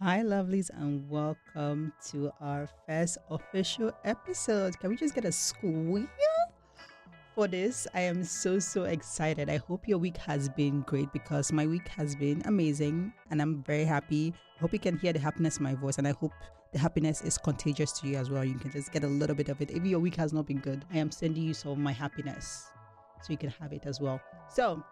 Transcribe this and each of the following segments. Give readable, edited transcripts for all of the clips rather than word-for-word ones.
Hi, lovelies, and welcome to our first official episode. Can we just get a squeal for this? I am so excited. I hope your week has been great because my week has been amazing and I'm very happy. I hope you can hear the happiness in my voice and I hope the happiness is contagious to you as well. You can just get a little bit of it. If your week has not been good, I am sending you some of my happiness so you can have it as well. So,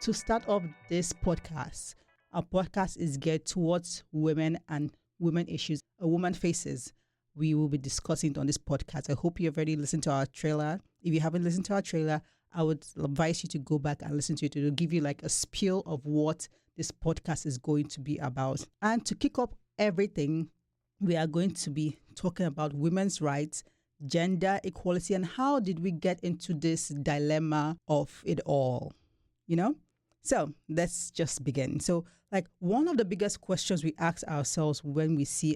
to start off this podcast, our podcast is geared towards women and women issues a woman faces. We will be discussing it on this podcast. I hope you've already listened to our trailer. If you haven't listened to our trailer, I would advise you to go back and listen to it. It will give you like a spiel of what this podcast is going to be about. And to kick up everything, we are going to be talking about women's rights, gender equality, and how did we get into this dilemma of it all, you know? So let's just begin. So like one of the biggest questions we ask ourselves when we see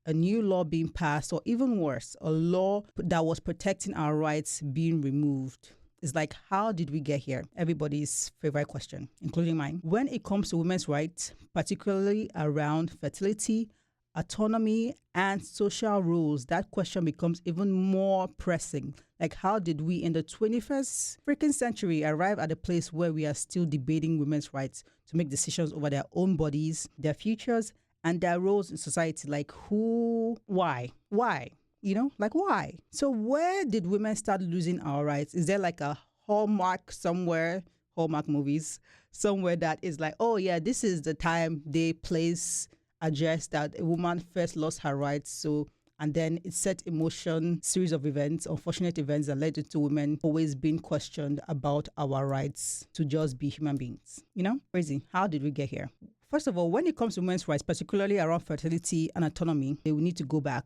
a new law being passed, or even worse, a law that was protecting our rights being removed, is like, how did we get here? Everybody's favorite question, including mine. When it comes to women's rights, particularly around fertility, autonomy, and social rules, that question becomes even more pressing. Like, how did we in the 21st freaking century arrive at a place where we are still debating women's rights to make decisions over their own bodies, their futures, and their roles in society? Like, who, why? You know, like why? So where did women start losing our rights? Is there like a hallmark somewhere, hallmark movies, somewhere that is like, oh yeah, this is the time they place address that a woman first lost her rights. So, and then it set in motion series of events, unfortunate events that led to women always being questioned about our rights to just be human beings. You know, crazy. How did we get here? First of all, when it comes to women's rights, particularly around fertility and autonomy, we need to go back,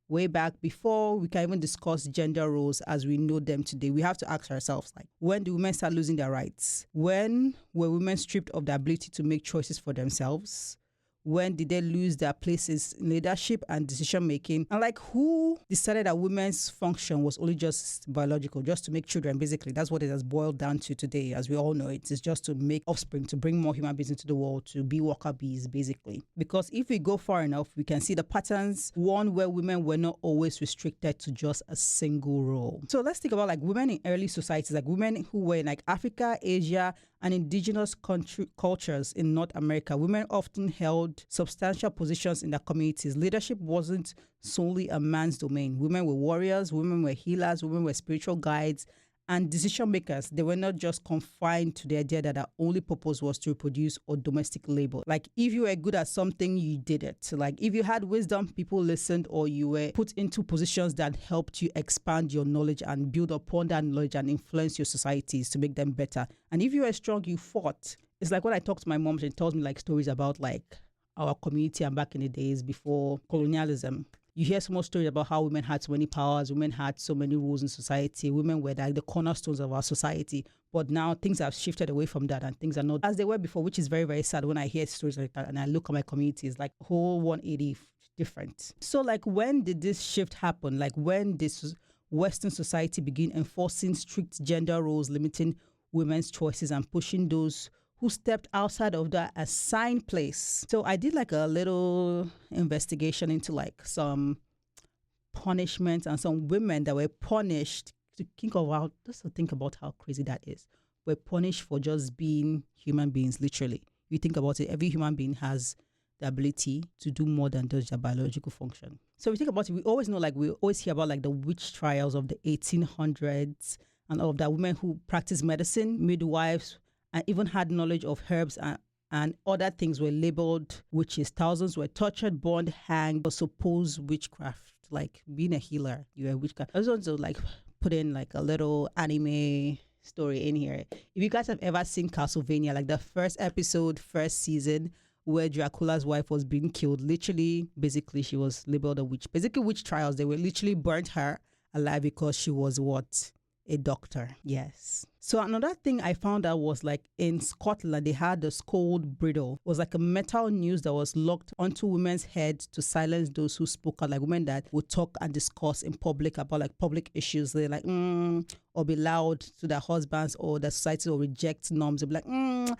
way back before we can even discuss gender roles as we know them today. We have to ask ourselves, like, when do women start losing their rights? When were women stripped of the ability to make choices for themselves? When did they lose their places in leadership and decision making? And like, who decided that women's function was only just biological, just to make children? Basically, that's what it has boiled down to today. As we all know, it is just to make offspring, to bring more human beings into the world, to be worker bees, basically. Because if we go far enough, we can see the patterns, one where women were not always restricted to just a single role. So let's think about like women in early societies, like women who were in like Africa, Asia, and indigenous cultures in North America. Women often held substantial positions in their communities. Leadership wasn't solely a man's domain. Women were warriors, women were healers, women were spiritual guides, and decision makers. They were not just confined to the idea that their only purpose was to reproduce or domestic labor. Like, if you were good at something, you did it. Like, if you had wisdom, people listened, or you were put into positions that helped you expand your knowledge and build upon that knowledge and influence your societies to make them better. And if you were strong, you fought. It's like when I talk to my mom, she tells me like stories about like our community and back in the days before colonialism. You hear so much stories about how women had so many powers, women had so many rules in society, women were like the cornerstones of our society. But now things have shifted away from that and things are not as they were before, which is very sad when I hear stories like that and I look at my community, it's like a whole 180 different. So like, when did this shift happen? Like, when this Western society begin enforcing strict gender roles, limiting women's choices and pushing those who stepped outside of that assigned place. So I did like a little investigation into like some punishments and some women that were punished, to think about, just to think about how crazy that is. Were punished for just being human beings, literally. You think about it, every human being has the ability to do more than just their biological function. So we think about it, we always know, like we always hear about like the witch trials of the 1800s and all of that. Women who practiced medicine, midwives, and even had knowledge of herbs and other things were labeled witches. Thousands were tortured, burned, hanged, or supposed witchcraft. Like being a healer, you were witchcraft. I just want to like put in like a little anime story in here. If you guys have ever seen Castlevania, like the first episode, first season, where Dracula's wife was being killed, literally, basically, she was labeled a witch. Basically, witch trials, they were literally burnt her alive because she was what? A doctor. Yes. So another thing I found out was like in Scotland, they had the scold bridle. It was like a metal noose that was locked onto women's heads to silence those who spoke out, like women that would talk and discuss in public about like public issues. They're like, or be loud to their husbands or the society or reject norms. They'll be like,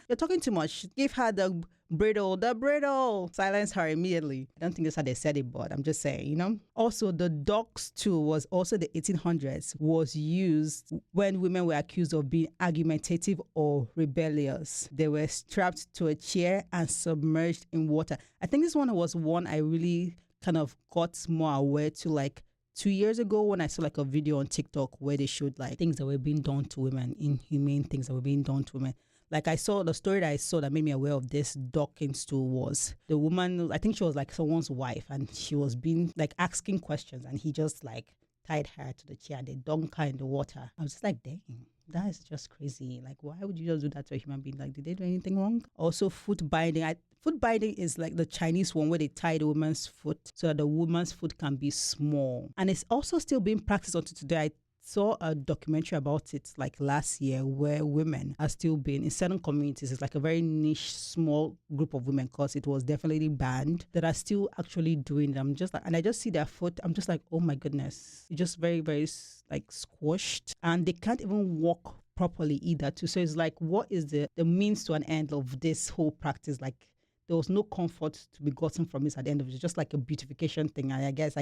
you're talking too much. Give her the bridle. Silence her immediately. I don't think that's how they said it, but I'm just saying, Also, the dogs tool was also the 1800s, was used when women were accused of being argumentative or rebellious. They were strapped to a chair and submerged in water. I think this one was one I really kind of got more aware to like 2 years ago when I saw like a video on TikTok where they showed like things that were being done to women, inhumane things that were being done to women. Like I saw the story that I saw that made me aware of this docking stool was the woman, I think she was like someone's wife and she was being like asking questions and he just like tied her to the chair and they dunked her in the water. I was just like, dang, that is just crazy. Like, why would you just do that to a human being? Like, did they do anything wrong? Also, foot binding. Foot binding is like the Chinese one where they tie the woman's foot so that the woman's foot can be small. And it's also still being practiced until today. I saw a documentary about it like last year where women are still being in certain communities. It's like a very niche, small group of women because it was definitely banned that are still actually doing it. I'm just like, and I just see their foot. I'm just like, oh my goodness. It's just very, very like squashed and they can't even walk properly either too. So it's like, what is the means to an end of this whole practice? Like, there was no comfort to be gotten from this at the end of it. It's just like a beautification thing. And I guess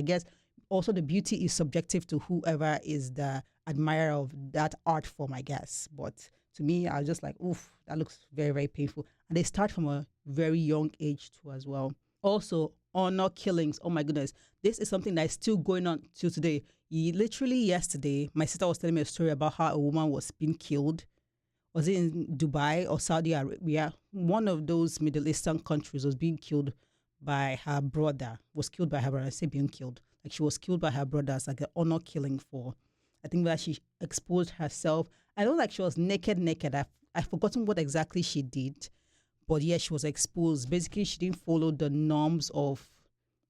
also the beauty is subjective to whoever is the admirer of that art form, I guess. But to me, I was just like, oof, that looks very, very painful. And they start from a very young age too as well. Also, honor killings. Oh my goodness. This is something that is still going on till today. Literally yesterday, my sister was telling me a story about how a woman was being killed. Was it in Dubai or Saudi Arabia? One of those Middle Eastern countries was being killed by her brother. I say being killed. Like she was killed by her brother as like an honor killing for, I think that she exposed herself. I don't like she was naked. I've forgotten what exactly she did. But yeah, she was exposed. Basically, she didn't follow the norms of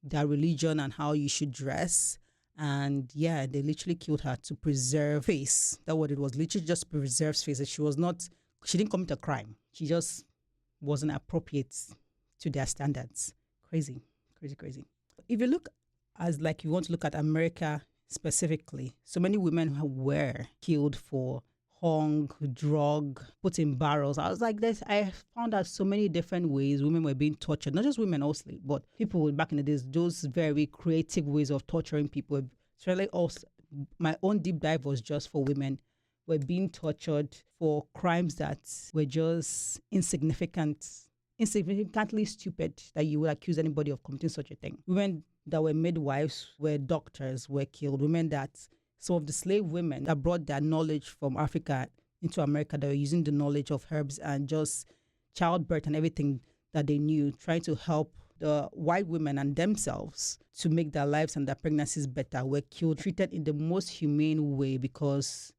their religion and how you should dress. And yeah, they literally killed her to preserve face. That's what it was. Literally just preserves face. She didn't commit a crime. She just wasn't appropriate to their standards. Crazy. If you look you want to look at America specifically, so many women were killed for hung, drug, put in barrels. I was like this. I found out so many different ways women were being tortured. Not just women mostly, but people back in the days, those very creative ways of torturing people. Certainly also, my own deep dive was just for women were being tortured for crimes that were just insignificantly stupid that you would accuse anybody of committing such a thing. Women that were midwives, were doctors, were killed. Women that some of the slave women that brought their knowledge from Africa into America, that were using the knowledge of herbs and just childbirth and everything that they knew, trying to help the white women and themselves to make their lives and their pregnancies better, were killed, treated in the most humane way because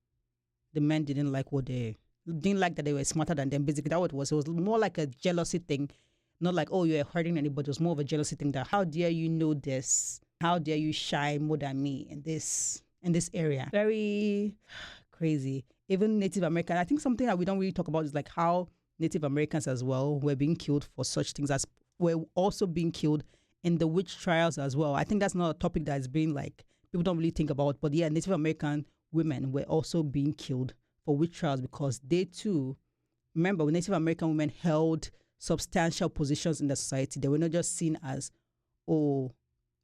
the men didn't like that they were smarter than them. Basically, that's what it was. It was more like a jealousy thing, not like, oh, you're hurting anybody. It was more of a jealousy thing that, how dare you know this? How dare you shine more than me in this area? Very crazy. Even Native American, I think something that we don't really talk about is like how Native Americans as well were being killed for such things, as were also being killed in the witch trials as well. I think that's not a topic that's been like, people don't really think about, but yeah, Native American women were also being killed for witch trials because they too, remember, when Native American women held substantial positions in the society, they were not just seen as,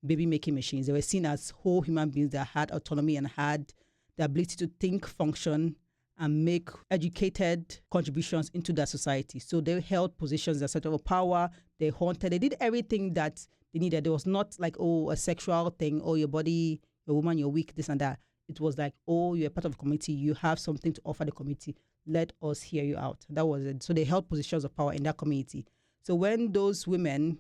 baby making machines. They were seen as whole human beings that had autonomy and had the ability to think, function, and make educated contributions into their society. So they held positions that sort of power. They haunted. They did everything that they needed. There was not like, a sexual thing, your body, your woman, you're weak, this and that. It was like, you're part of the community. You have something to offer the community. Let us hear you out. That was it. So they held positions of power in that community. So when those women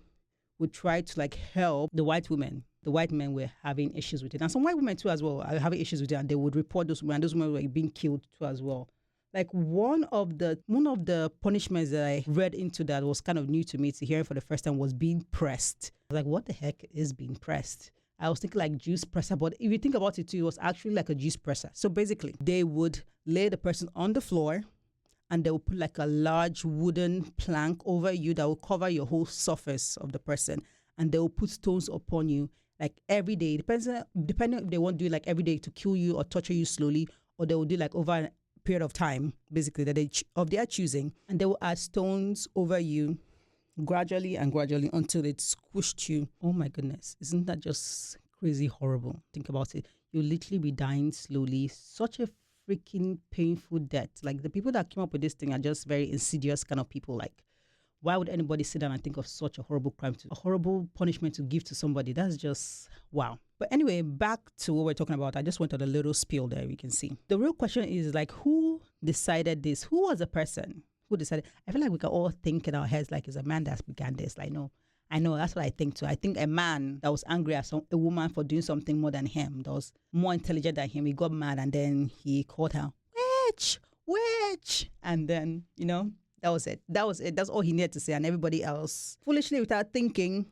would try to like help the white women, the white men were having issues with it. And some white women too as well are having issues with it, and they would report those women, and those women were being killed too as well. Like one of the punishments that I read into that was kind of new to me to hear for the first time was being pressed. I was like, what the heck is being pressed? I was thinking like juice presser, but if you think about it too, it was actually like a juice presser. So basically, they would lay the person on the floor and they will put like a large wooden plank over you that will cover your whole surface of the person. And they will put stones upon you like every day. Depending if they want to do it like every day to kill you or torture you slowly, or they will do like over a period of time, basically, that of their choosing. And they will add stones over you gradually and gradually until it squished you. Oh my goodness. Isn't that just crazy horrible? Think about it. You'll literally be dying slowly. Such a freaking painful death. Like the people that came up with this thing are just very insidious kind of people. Like, why would anybody sit down and think of such a horrible crime, a horrible punishment to give to somebody? That's just wow. But anyway, back to what we're talking about. I just went on a little spiel there, you can see. The real question is like, who decided this? Who was the person who decided? I feel like we can all think in our heads like it's a man that began this. Like, no, I know, that's what I think too. I think a man that was angry at a woman for doing something more than him, that was more intelligent than him, he got mad and then he called her, witch. And then, that was it. That's all he needed to say. And everybody else, foolishly without thinking,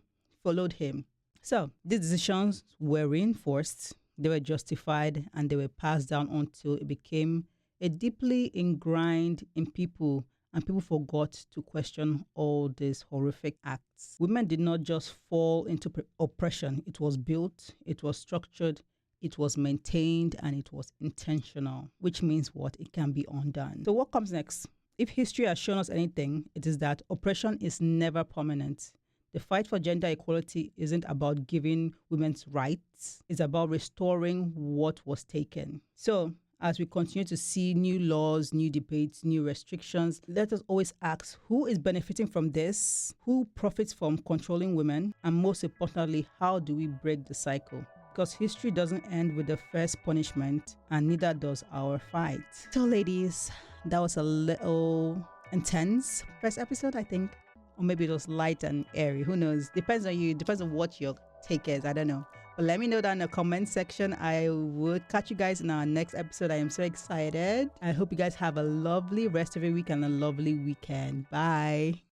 followed him. So these decisions were reinforced, they were justified, and they were passed down until it became a deeply ingrained in people, and people forgot to question all these horrific acts. Women did not just fall into oppression. It was built, it was structured, it was maintained, and it was intentional, which means what? It can be undone. So what comes next? If history has shown us anything, it is that oppression is never permanent. The fight for gender equality isn't about giving women's rights. It's about restoring what was taken. So as we continue to see new laws, new debates, new restrictions, let us always ask, who is benefiting from this? Who profits from controlling women? And most importantly, how do we break the cycle? Because history doesn't end with the first punishment, and neither does our fight. So ladies, that was a little intense first episode, I think. Or maybe it was light and airy. Who knows? Depends on you. Depends on what your take is. I don't know. But let me know down in the comment section. I will catch you guys in our next episode. I am so excited. I hope you guys have a lovely rest of your week and a lovely weekend. Bye.